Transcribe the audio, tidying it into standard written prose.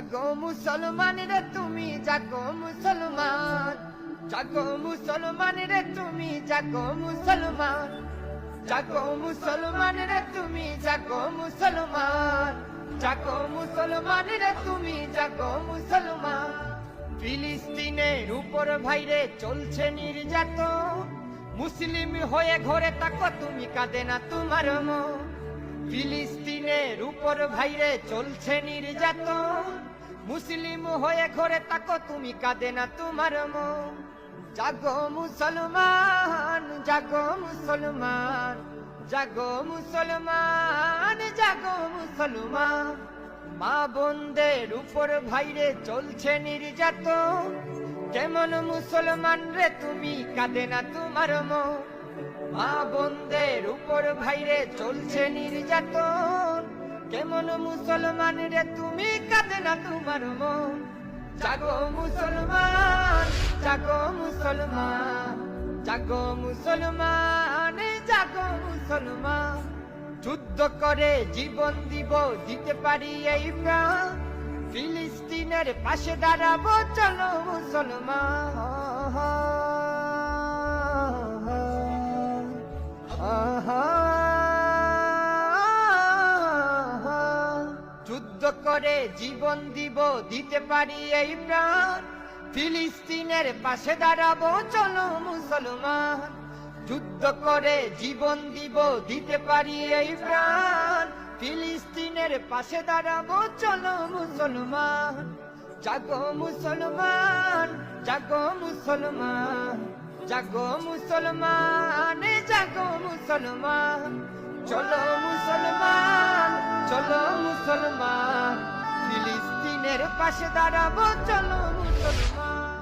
জাগো মুসলমান রে তুমি জাগো মুসলমান, জাগো মুসলমান রে তুমি জাগো মুসলমান, জাগো মুসলমান রে তুমি জাগো মুসলমান, জাগো মুসলমান রে তুমি জাগো মুসলমান। ফিলিস্তিনের উপর ভাইরে চলছে নির্যাতন, মুসলিম হয়ে ঘরে তাকো তুমি কাঁদে না তোমার মন। ফিলিস্তিনের উপর ভাইরে চলছে নির্যাতন, মুসলিম হয়ে ঘরে তাকো তুমি কাঁদে না তোমার মন। জাগো মুসলমান, জাগো মুসলমান, জাগো মুসলমান, জাগো মুসলমান। মা বোনদের উপর ভাইরে চলছে নির্যাতন, কেমন মুসলমান রে তুমি কাঁদে না তোমার মন। মা বোনদের উপর ভাইরে চলছে নির্যাতন, কেমন মুসলমান রে তুমি কাঁদে না তোমার মন। জাগো মুসলমান, জাগো মুসলমান, জাগো মুসলমান, জাগো মুসলমান। যুদ্ধ করে জীবন দিব দিতে পারি এই প্রাণ, ফিলিস্তিনের পাশে দাঁড়াবো চলো মুসলমান। যুদ্ধ করে জীবন দিব দিতে পারি এই প্রাণ, ফিলিস্তিনের পাশে দাঁড়াবো চলো মুসলমান। যুদ্ধ করে জীবন দিব দিতে পারি এই প্রাণ, ফিলিস্তিনের পাশে দাঁড়াবো চলো মুসলমান। জাগো মুসলমান, জাগো মুসলমান, জাগো মুসলমান, জাগো মুসলমান। চলো মুসলমান, চলো মুসলমান, ফিলিস্তিনের পাশে দাঁড়াবো চলো মুসলমান।